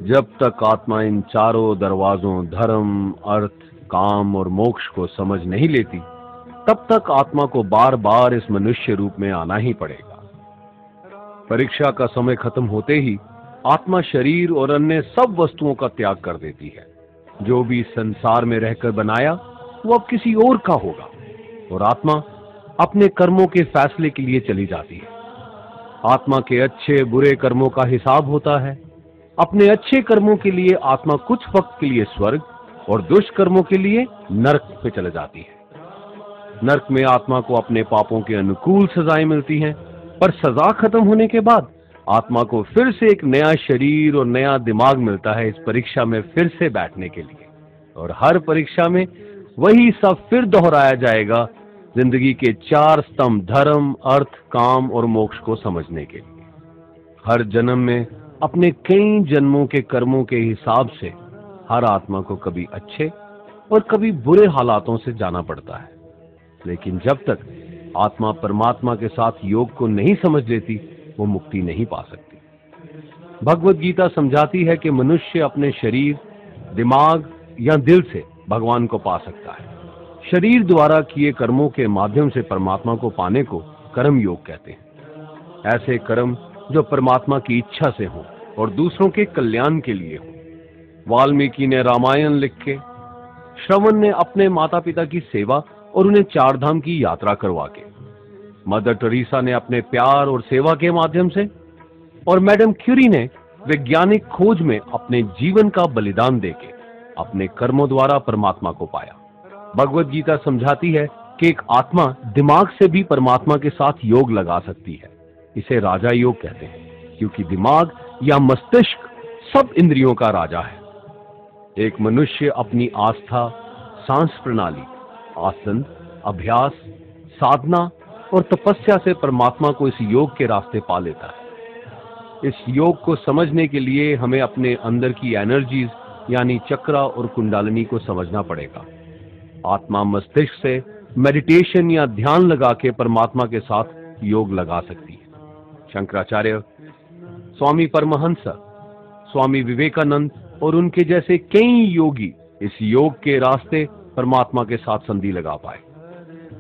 जब तक आत्मा इन चारों दरवाजों धर्म, अर्थ, काम और मोक्ष को समझ नहीं लेती, तब तक आत्मा को बार बार इस मनुष्य रूप में आना ही पड़ेगा। परीक्षा का समय खत्म होते ही आत्मा शरीर और अन्य सब वस्तुओं का त्याग कर देती है। जो भी संसार में रहकर बनाया वो अब किसी और का होगा और आत्मा अपने कर्मों के फैसले के लिए चली जाती है। आत्मा के अच्छे बुरे कर्मों का हिसाब होता है। अपने अच्छे कर्मों के लिए आत्मा कुछ वक्त के लिए स्वर्ग और दुष्कर्मों के लिए नरक पे चले जाती है। नरक में आत्मा को अपने पापों के अनुकूल सजाएं मिलती हैं, पर सजा खत्म होने के बाद आत्मा को फिर से एक नया शरीर और नया दिमाग मिलता है इस परीक्षा में फिर से बैठने के लिए। और हर परीक्षा में वही सब फिर दोहराया जाएगा, जिंदगी के 4 स्तंभ धर्म, अर्थ, काम और मोक्ष को समझने के लिए। हर जन्म में अपने कई जन्मों के कर्मों के हिसाब से हर आत्मा को कभी अच्छे और कभी बुरे हालातों से जाना पड़ता है। लेकिन जब तक आत्मा परमात्मा के साथ योग को नहीं समझ लेती, वो मुक्ति नहीं पा सकती। भगवत गीता समझाती है कि मनुष्य अपने शरीर, दिमाग या दिल से भगवान को पा सकता है। शरीर द्वारा किए कर्मों के माध्यम से परमात्मा को पाने को कर्म योग कहते हैं। ऐसे कर्म जो परमात्मा की इच्छा से हो और दूसरों के कल्याण के लिए हो। वाल्मीकि ने रामायण लिख के, श्रवण ने अपने माता पिता की सेवा और उन्हें 4 धाम की यात्रा करवा के, मदर टेरेसा ने अपने प्यार और सेवा के माध्यम से, और मैडम क्यूरी ने वैज्ञानिक खोज में अपने जीवन का बलिदान देके अपने कर्मों द्वारा परमात्मा को पाया। भगवत गीता समझाती है कि एक आत्मा दिमाग से भी परमात्मा के साथ योग लगा सकती है। इसे राजा योग कहते हैं, क्योंकि दिमाग या मस्तिष्क सब इंद्रियों का राजा है। एक मनुष्य अपनी आस्था, सांस प्रणाली, आसन, अभ्यास, साधना और तपस्या से परमात्मा को इस योग के रास्ते पा लेता है। इस योग को समझने के लिए हमें अपने अंदर की एनर्जीज यानी चक्रा और कुंडलिनी को समझना पड़ेगा। आत्मा मस्तिष्क से मेडिटेशन या ध्यान लगा के परमात्मा के साथ योग लगा सकती है। शंकराचार्य, स्वामी परमहंस, स्वामी विवेकानंद और उनके जैसे कई योगी इस योग के रास्ते परमात्मा के साथ संधि लगा पाए।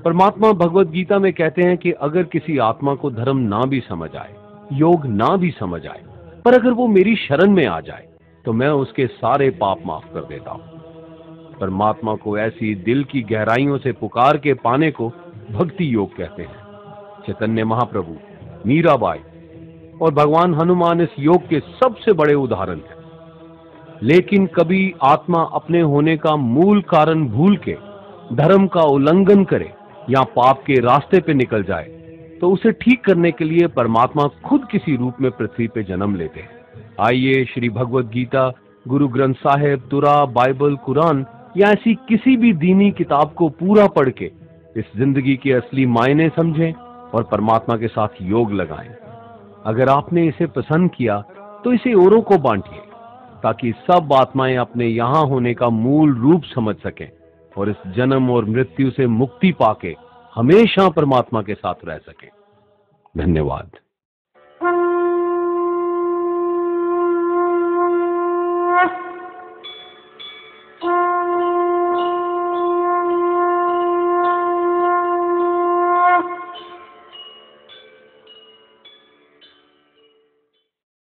परमात्मा भगवत गीता में कहते हैं कि अगर किसी आत्मा को धर्म ना भी समझ आए, योग ना भी समझ आए, पर अगर वो मेरी शरण में आ जाए तो मैं उसके सारे पाप माफ कर देता हूं। परमात्मा को ऐसी दिल की गहराइयों से पुकार के पाने को भक्ति योग कहते हैं। चैतन्य महाप्रभु, मीराबाई और भगवान हनुमान इस योग के सबसे बड़े उदाहरण हैं। लेकिन कभी आत्मा अपने होने का मूल कारण भूल के धर्म का उल्लंघन करे या पाप के रास्ते पे निकल जाए, तो उसे ठीक करने के लिए परमात्मा खुद किसी रूप में पृथ्वी पे जन्म लेते हैं। आइए श्री भगवत गीता, गुरु ग्रंथ साहिब, तुरा, बाइबल, कुरान या ऐसी किसी भी दीनी किताब को पूरा पढ़ के इस जिंदगी के असली मायने समझें और परमात्मा के साथ योग लगाएं। अगर आपने इसे पसंद किया तो इसे औरों को बांटिए, ताकि सब आत्माएं अपने यहाँ होने का मूल रूप समझ सकें और इस जन्म और मृत्यु से मुक्ति पाके हमेशा परमात्मा के साथ रह सकें। धन्यवाद।